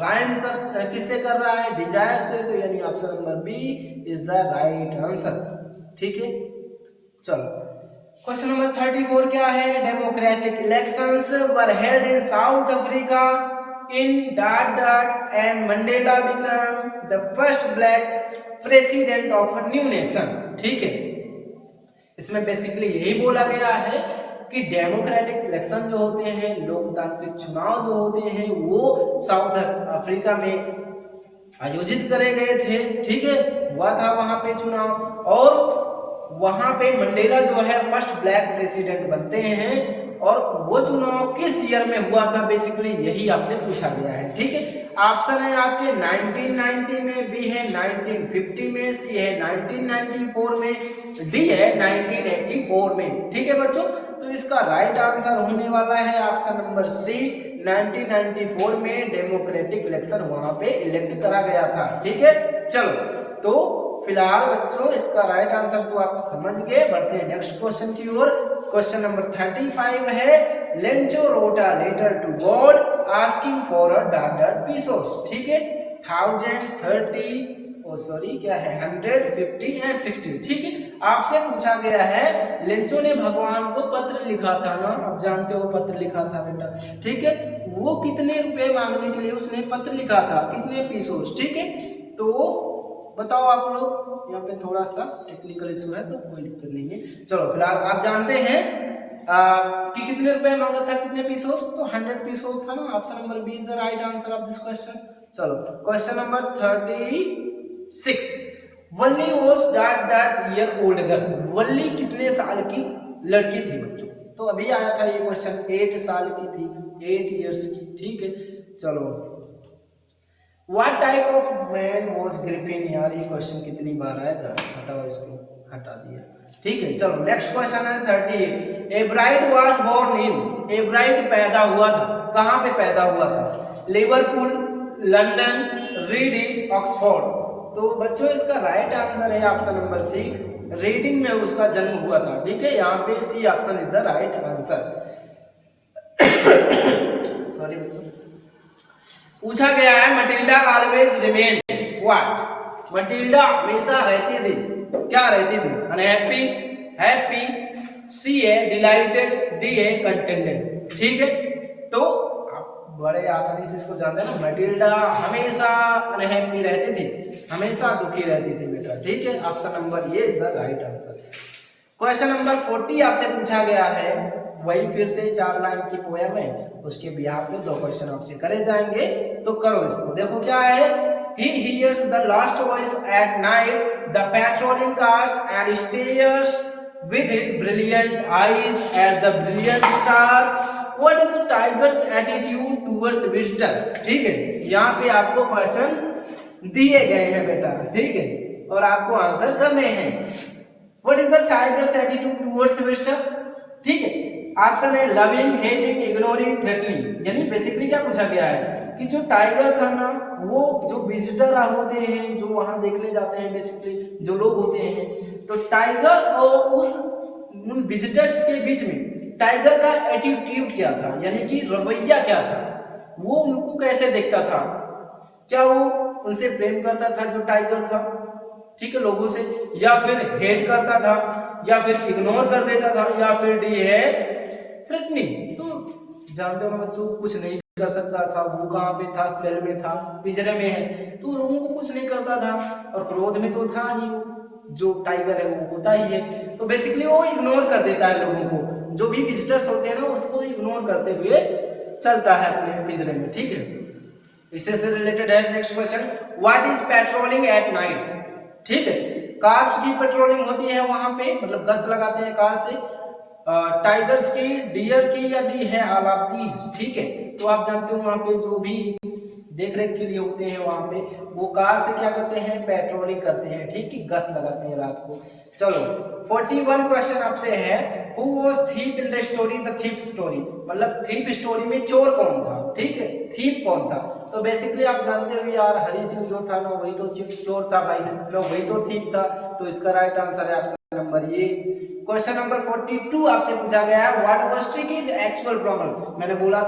राइम कर किससे कर रहा है, डिजायर से, तो यानी option number B is the right answer, ठीक है। चलो क्वेश्चन नंबर 34 क्या है, democratic elections were held in South Africa in dot dot and Mandela become the first black president of a new nation, ठीक है। इसमें बेसिकली यही बोला गया है कि डेमोक्रेटिक इलेक्शन जो होते हैं, लोकतांत्रिक चुनाव जो होते हैं, वो साउथ अफ्रीका में आयोजित करे गए थे। ठीक है, हुआ था वहां पे चुनाव, और वहां पे मंडेला जो है फर्स्ट ब्लैक प्रेसिडेंट बनते हैं। और वो चुनाव किस ईयर में हुआ था, बेसिकली यही आपसे पूछा गया है। ठीक है, ऑप्शन है आपके 1990 में, बी है 1950 में, सी है 1994 में, डी है 1984 में। ठीक है बच्चों, तो इसका राइट आंसर होने वाला है ऑप्शन नंबर सी, 1994 में डेमोक्रेटिक इलेक्शन वहां पे इलेक्ट करा गया था। ठीक है, चलो तो फिलहाल बच्चों इसका राइट आंसर तो आप समझ गए। बढ़ते हैं नेक्स्ट क्वेश्चन की ओर। क्वेश्चन नंबर 35 है, Lencho wrote a letter to God asking for a daughter pesos. ठीक है, 1000, 30 क्या है 100, 50 एंड 60। ठीक है, आपसे पूछा गया है लेंचो ने भगवान को पत्र लिखा था ना, आप जानते हो पत्र लिखा था बेटा। ठीक है, वो कितने रुपए मांगने के लिए उसने पत्र लिखा था, कितने पीसोस। ठीक है, तो बताओ आप लोग, यहाँ पे थोड़ा सा टेक्निकल इशू है तो कोई दिक्कत नहीं है। चलो फिलहाल आप जानते हैं कि कितने रुपए मांगा था, कितने पीसोस, तो 100 पीसोस था ना। Option number B is the right answer of this question. चलो question number 36, Valli was that year old girl. Valli कितने साल की लड़की थी बच्चों, तो अभी आया था ये क्वेश्चन, 8 साल की थी, 8 इयर्स की। ठीक है, चलो What type of man was Griffin? यार ये क्वेश्चन कितनी बार आएगा, हटाओ इसको, हटा दिया। ठीक है, चलो नेक्स्ट क्वेश्चन है 38, a bride was born in, a bride पैदा हुआ था, कहाँ पे पैदा हुआ था, लिवरपूल, लंदन, रीडिंग, ऑक्सफोर्ड। तो बच्चों इसका राइट आंसर है ऑप्शन नंबर सी, रीडिंग में उसका जन्म हुआ था। ठीक है, यहाँ पे C option is the right answer. Sorry बच्चों, पूछा गया है Matilda always remain what, Matilda हमेशा रहती थी, क्या रहती थी, अनहैप्पी, हैप्पी, सी है डिलाइटेड, डी है कंटेंटेड। ठीक है, तो आप बड़े आसानी से इसको जानते हैं ना, मटिल्डा हमेशा अनहैप्पी रहती थी, हमेशा दुखी रहती थी बेटा। ठीक है, ऑप्शन नंबर ये is the right answer. Question number 40 आपसे पूछा गया है, वही फिर से 4 लाइन की पोएम है, उसके बिहाफ पे 2 क्वेश्चन आपसे करे जाएंगे, तो करो इसको। देखो क्या है, he hears the last voice at night, the patrolling cars and stares with his brilliant eyes at the brilliant star. What is the tiger's attitude towards visitor? ठीक है, यहाँ पे आपको क्वेश्चन दिए गए हैं बेटा। ठीक है, और आपको आंसर करने हैं। What is the tiger's attitude towards visitor? ठीक है, ऑप्शन है लविंग, हेटिंग, इग्नोरिंग, थ्रेटनिंग। यानी बेसिकली क्या पूछा गया है कि जो टाइगर था ना, वो जो विजिटर होते हैं, जो वहां देखने जाते हैं, बेसिकली जो लोग होते हैं, तो टाइगर और उन विजिटर्स के बीच में टाइगर का एटीट्यूड क्या था, यानी कि रवैया क्या था, वो उनको कैसे देखता था, क्या वो उनसे प्रेम करता था जो टाइगर था, ठीक है, लोगों से, या फिर हेट करता था, या फिर इग्नोर कर देता था, या फिर डी है थ्रेटनिंग। तो जानते हो ना बच्चों, कुछ नहीं कर सकता था, वो कहाँ पे था, सेल में था, पिंजरे में है, तो लोगों को कुछ नहीं करता था, और क्रोध में तो था ही, जो टाइगर है वो होता ही है। तो बेसिकली वो इग्नोर कर देता है लोगों को, जो भी विजिटर्स होते हैं ना, उसको इग्नोर करते हुए चलता है अपने पिंजरे में। ठीक है, इससे से रिलेटेड है next question, what is patrolling at night. ठीक है, कार्स की पेट्रोलिंग होती है वहां पे, मतलब गश्त लगाते हैं कार से, टाइगर्स की, डियर की, या डी है ऑल ऑफ दीज। ठीक है, तो आप जानते हो वहां पे जो भी देख रेख के लिए होते हैं, वहां पे वो कार से क्या करते हैं, पेट्रोलिंग करते हैं। ठीक है, गश्त लगाते हैं रात को। चलो 41 क्वेश्चन आपसे है, who was thief in the story, the thief story, मतलब थीफ स्टोरी में चोर कौन था। ठीक है, थीफ कौन था, तो बेसिकली आप जानते हो यार, हरी सिंह जो था ना, वही तो चोर था भाई, ना वही तो थीफ था। तो इसका राइट आंसर है ऑप्शन नंबर ये। क्वेश्चन नंबर 42 आपसे पूछा गया है, व्हाट वाज ट्रिकीज एक्चुअल प्रॉब्लम। मैंने बोला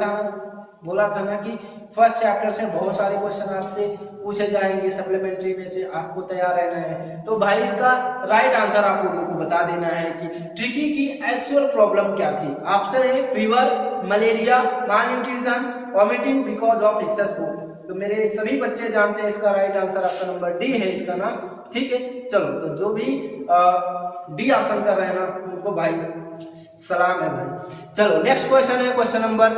था ना कि फर्स्ट चैप्टर से बहुत सारे क्वेश्चन आपसे पूछे जाएंगे सप्लीमेंट्री में से, आपको तैयार रहना है। तो भाई इसका राइट आंसर आप लोगों को बता देना है कि ट्रिकी की एक्चुअल प्रॉब्लम क्या थी। ऑप्शन है fever, malaria, mall nutrition, vomiting because of excess food. तो मेरे सभी बच्चे जानते हैं इसका राइट आंसर आपका नंबर डी है इसका नाम। ठीक है, चलो तो जो भी डी ऑप्शन कर रहे हैं ना उनको भाई सलाम है भाई। चलो नेक्स्ट क्वेश्चन है क्वेश्चन नंबर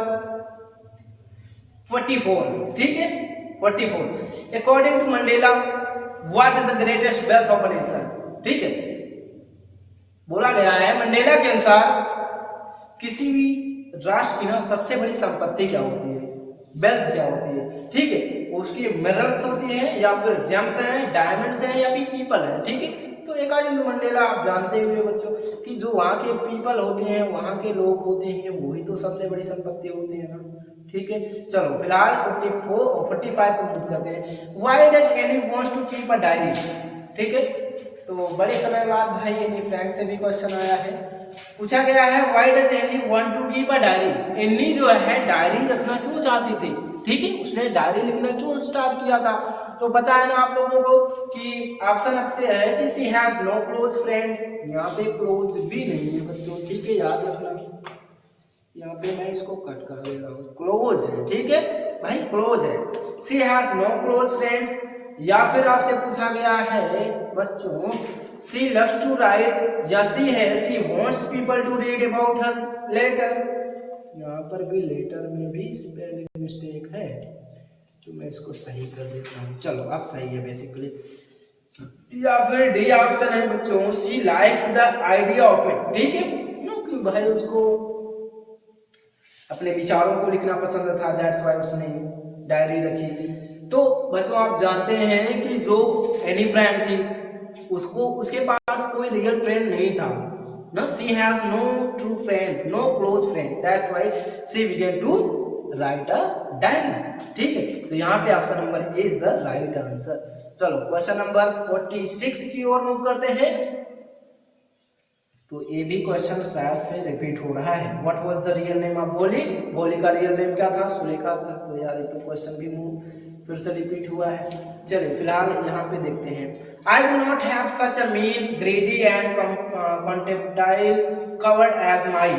44। ठीक है 44, according to Mandela what is the greatest wealth of a nation. ठीक है, बोला गया है मंडेला के अनुसार किसी भी राष्ट्र की ना सबसे बड़ी संपत्ति क्या होती है, वेल्थ क्या होती है। ठीक है, उसकी मिनरल्स होती है या फिर जेम्स हैं, डायमंड्स हैं या फिर पीपल है। ठीक है, तो अकॉर्डिंग टू मंडेला आप जानते हुए बच्चों कि जो वहाँ के पीपल होते हैं, वहाँ के लोग होते हैं, वही तो सबसे बड़ी संपत्ति होती है ना। ठीक है, चलो फिलहाल 44 और 45 को मूव करते हैं। Why does Anne wants to keep a diary. ठीक है, तो बड़े समय बाद भाई एनी फ्रैंक से भी क्वेश्चन आया है, पूछा गया है why does Anne want to keep a diary. Anne जो है डायरी रखना क्यों चाहती थी। ठीक है, उसने डायरी लिखना क्यों स्टार्ट किया था, तो पता है ना आप लोगों को कि ऑप्शन आपसे है कि सी हैज नो क्लोज फ्रेंड। यहाँ पे क्लोज भी नहीं है बच्चों। ठीक है, याद रखना, यहाँ पे मैं इसको कट कर दे रहा हूँ, क्लोज है। ठीक है भाई, क्लोज है। सी हैज नो क्लोज फ्रेंड्स, या फिर आपसे पूछा गया है बच्चों सी लव्स टू राइट, या सी है she wants people to read about her letter. यहाँ पर भी लेटर में भी स्पेलिंग मिस्टेक है, तो मैं इसको सही कर देता हूँ। चलो अब सही है बेसिकली। या फिर डी ऑप्शन है बच्चों she likes the idea of it. ठीक है, क्योंकि भाई उसको अपने विचारों को लिखना पसंद था, दैट्स व्हाई उसने डायरी रखी। तो बच्चों आप जानते हैं कि जो एनी फ्रैंक थी उसको उसके पास कोई रियल फ्रेंड नहीं था ना। She has no true friend, no close friend, that's why she began to write a diary. ठीक है, तो यहाँ पे option number A is the right answer. चलो क्वेश्चन नंबर 46 की ओर मूव करते हैं। तो ये भी क्वेश्चन शायद से रिपीट हो रहा है। What was the real name of बोली। बोली का रियल नेम क्या था, सुलेखा था। तो यार ये तो क्वेश्चन भी फिर से रिपीट हुआ है। चलिए फिलहाल यहाँ पे देखते हैं। I do not have such a mean greedy and contemptible coward as my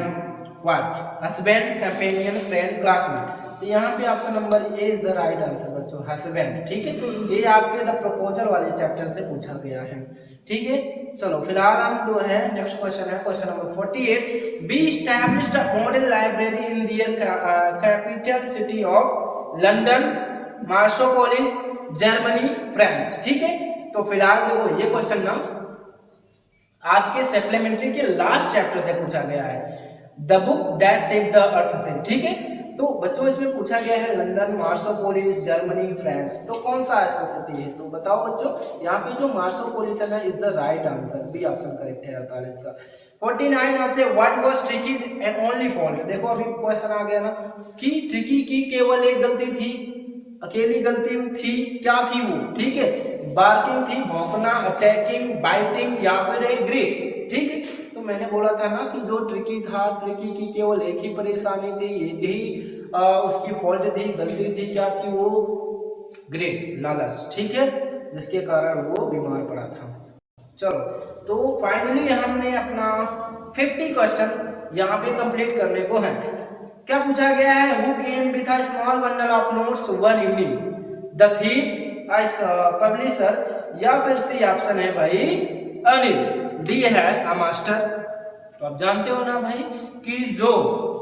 what husband, companion, friend, classmate. तो यहाँ पे option number A is the right answer बच्चों, हस्बैंड। ठीक है, तो ये आपके द प्रपोजल वाले चैप्टर से पूछा गया है। ठीक है, चलो फिलहाल हम जो है नेक्स्ट क्वेश्चन है question number 48। Be established a model library in their capital city of London, Marsopolis, Germany, France. ठीक है, तो फिलहाल जो ये क्वेश्चन ना आपके सप्लीमेंट्री के लास्ट चैप्टर से पूछा गया है, the book that saved the earth से। ठीक है, तो बच्चों इसमें पूछा गया है लंदन, मार्सोपोलिस, जर्मनी, फ्रांस। तो कौन सा ऐसा सिटी है, तो बताओ बच्चों। यहाँ पे जो मार्सोपोलिस है ना is the right answer, B option correct है 48 का। 49 आपसे what was Tricky's only fault. देखो अभी क्वेश्चन आ गया ना कि ट्रिकी की केवल एक गलती थी, अकेली गलती थी, क्या थी वो। ठीक है, बार्किंग थी, भौंकना, अटैकिंग, बाइटिंग या फिर एक ग्रिप। ठीक है, तो मैंने बोला था ना कि जो ट्रिकी था, ट्रिकी की केवल एक ही परेशानी थी, एक ही उसकी फॉल्ट थी, गलती थी, क्या थी वो, ग्रेट, लालच। ठीक है, जिसके कारण वो बीमार पड़ा था। चलो तो फाइनली हमने अपना 50 क्वेश्चन यहाँ पे कंप्लीट करने को है। क्या पूछा गया है, who came with a small bundle of notes one evening, the thief, publisher, या फिर सी ऑप्शन है भाई अनिल, डी है अ मास्टर। तो आप जानते हो ना भाई कि जो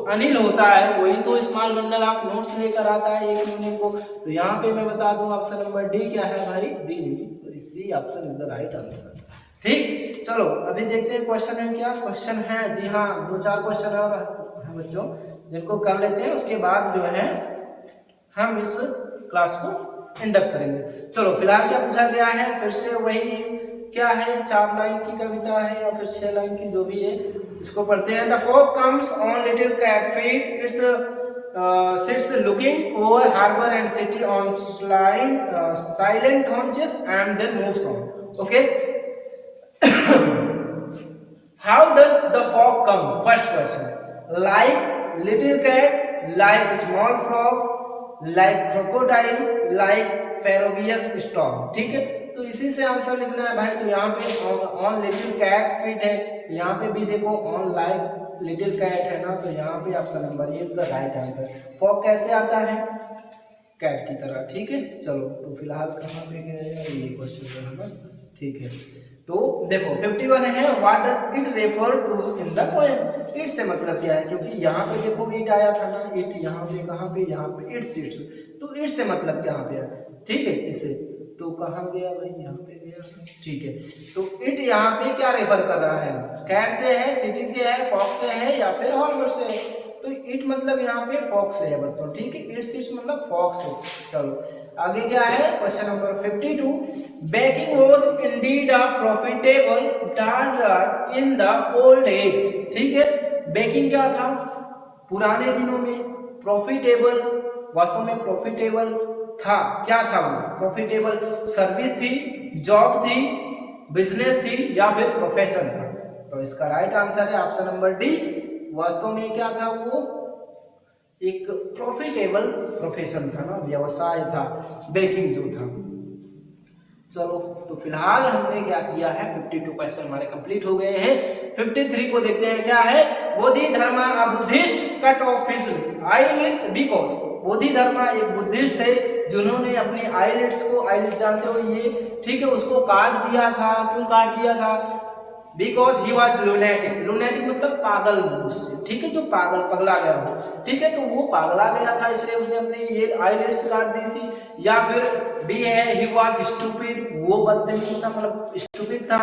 अनिल होता है वही तो स्मॉल बंडल ऑफ नोट्स लेकर आता है एक इवनिंग को। तो यहाँ पे मैं बता दूं ऑप्शन नंबर डी क्या है भाई, D, C option is the right answer. ठीक, चलो अभी देखते हैं क्वेश्चन है क्या। क्वेश्चन है जी हाँ 2-4 क्वेश्चन और है बच्चों, जिनको कर लेते हैं, उसके बाद जो है हम इस क्लास को इंडक्ट करेंगे। चलो फिलहाल क्या पूछा गया है, फिर से वही क्या है, 4 लाइन की कविता है या फिर 6 लाइन की, जो भी है इसको पढ़ते हैं। The fog comes on little cat feet, it's sits looking over harbour and city on silent haunches and then moves on. Okay. How does the fog come? First question. Like little cat, like small frog, like crocodile, like ferocious storm. ठीक है, तो इसी से answer लिखना है भाई। तो यहाँ पे ऑन लिटिल कैट फीट है, यहाँ पे भी देखो ऑन लाइक लिटिल कैट है ना, तो यहाँ पे option number A is the right answer. Fog कैसे आता है, कैट की तरह, ठीक है। चलो तो फिलहाल कहाँ पे गया यार ये क्वेश्चन जो है ना, ठीक है। तो देखो 51 है, what does it refer to in the poem. It से मतलब क्या है, क्योंकि यहाँ पे देखो इट आया था ना, इट यहाँ पे कहाँ पे, यहाँ पे इट्स इट्स, तो इट से मतलब कहाँ पे है, ठीक है। इससे तो कहाँ गया भाई, यहाँ पे गया, ठीक है। तो इट यहाँ पे क्या रेफर कर रहा है, कैट से है, सिटी से है, फॉक्स से है या फिर हॉर्नबिल से है। तो इट मतलब यहाँ पे फॉक्स है बच्चों, ठीक है। इट्स इट्स मतलब फॉक्स है। चलो आगे क्या है, question number 52, baking was indeed a profitable task in the old age, ठीक है। बेकिंग क्या था पुराने दिनों में, प्रॉफिटेबल वास्तव में प्रॉफिटेबल था, क्या था वो प्रॉफिटेबल, सर्विस थी, जॉब थी, बिजनेस थी या फिर प्रोफेशन था। तो इसका राइट आंसर है ऑप्शन नंबर डी, वास्तव में क्या था वो एक प्रॉफिटेबल प्रोफेशन था ना, व्यवसाय था बेकिंग जो था। चलो तो फिलहाल हमने क्या किया है, 52 क्वेश्चन हमारे कंप्लीट हो गए हैं। 53 को देखते हैं क्या है, Bodhidharma a Buddhist cut off his eyelids because, Bodhidharma एक बुद्धिस्ट थे जिन्होंने अपने आईलिड्स को, आईलिड्स जानते हो ये, ठीक है, उसको काट दिया था। क्यों काट दिया था, because he was lunatic, lunatic मतलब पागल मनुष्य, ठीक है, जो पागल पगला गया हो, ठीक है। तो वो पगला गया था इसलिए उसने अपने ये आईलिड्स काट दी थी। या फिर बी है ही वॉज स्टूपिड, वो बदतमीज था मतलब स्टूपिड था।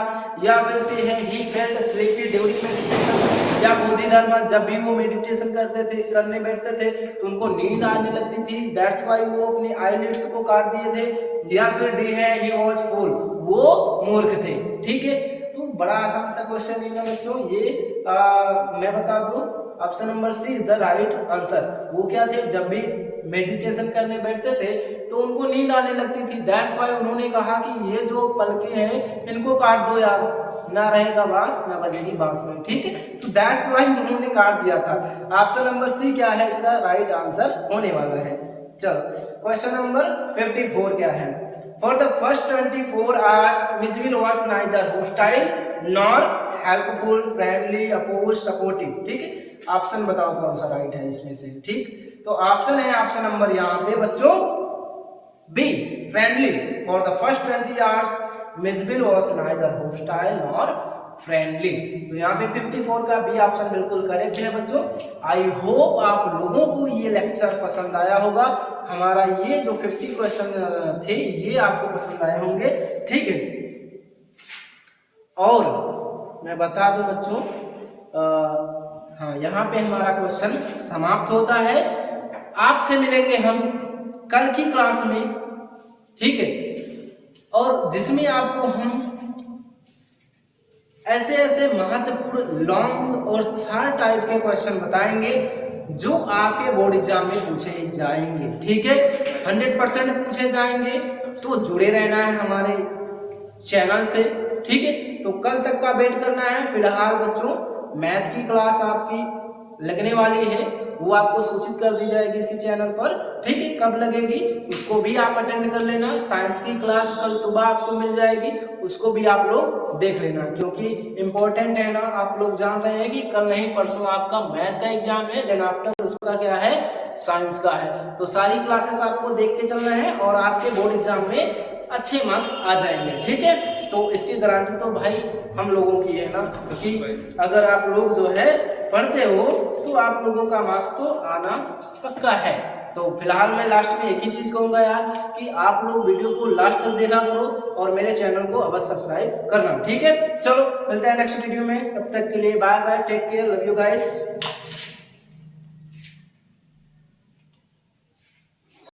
या फिर सी है he felt sleepy during meditation, या बोधि धर्म जब भी वो मेडिटेशन करते थे, करने बैठते थे तो उनको नींद आने लगती थी, दैट्स व्हाई वो अपने आईलिड्स को काट दिए थे। या फिर डी है ही वॉज फूल, वो मूर्ख थे, ठीक है। तो बड़ा आसान सा क्वेश्चन है ना बच्चों ये, मैं बता दूं option number C is the right answer. वो क्या थे, जब भी मेडिटेशन करने बैठते थे तो उनको नींद आने लगती थी, दैट्स व्हाई उन्होंने कहा कि ये जो पलके हैं इनको काट दो यार, ना रहेगा बांस ना बजेगी बांस में, ठीक है। तो दैट्स व्हाई उन्होंने काट दिया था। ऑप्शन नंबर सी क्या है इसका राइट आंसर होने वाला है। चलो क्वेश्चन नंबर 54 क्या है, For the first 24 hours, Misville was neither hostile nor helpful, friendly, opposed, supportive, ठीक है। ऑप्शन बताओ कौन सा राइट है इसमें से, ठीक। तो ऑप्शन है ऑप्शन नंबर यहाँ पे बच्चों B, friendly. For the first 20 hours, Misville was neither hostile nor friendly. तो यहाँ पे 54 का बी ऑप्शन बिल्कुल करेक्ट है बच्चों। आई होप आप लोगों को ये लेक्चर पसंद आया होगा, हमारा ये जो 50 क्वेश्चन थे ये आपको पसंद आए होंगे, ठीक है। और मैं बता दूं बच्चों, हाँ यहाँ पे हमारा क्वेश्चन समाप्त होता है। आपसे मिलेंगे हम कल की क्लास में, ठीक है, और जिसमें आपको हम ऐसे ऐसे महत्वपूर्ण लॉन्ग और शॉर्ट टाइप के क्वेश्चन बताएंगे जो आपके बोर्ड एग्जाम में पूछे जाएंगे, ठीक है। 100% पूछे जाएंगे, तो जुड़े रहना है हमारे चैनल से, ठीक है। तो कल तक का वेट करना है। फिलहाल बच्चों मैथ की क्लास आपकी लगने वाली है, वो आपको सूचित कर दी जाएगी इसी चैनल पर, ठीक है। कब लगेगी उसको भी आप अटेंड कर लेना। साइंस की क्लास कल सुबह आपको मिल जाएगी, उसको भी आप लोग देख लेना, क्योंकि इम्पोर्टेंट है ना। आप लोग जान रहे हैं कि कल नहीं परसों आपका मैथ का एग्जाम है, देन आफ्टर उसका क्या है, साइंस का है। तो सारी क्लासेस आपको देखते चलना है और आपके बोर्ड एग्जाम में अच्छे मार्क्स आ जाएंगे, ठीक है। तो इसकी गारंटी तो भाई हम लोगों की है ना, कि अगर आप लोग जो है पढ़ते हो तो आप लोगों का मार्क्स तो आना पक्का है। तो फिलहाल मैं लास्ट में एक ही चीज कहूंगा यार, कि आप लोग वीडियो को लास्ट तक देखा करो और मेरे चैनल को अवश्य सब्सक्राइब करना, ठीक है। चलो मिलते हैं नेक्स्ट वीडियो में, तब तक के लिए bye bye, take care, love you guys.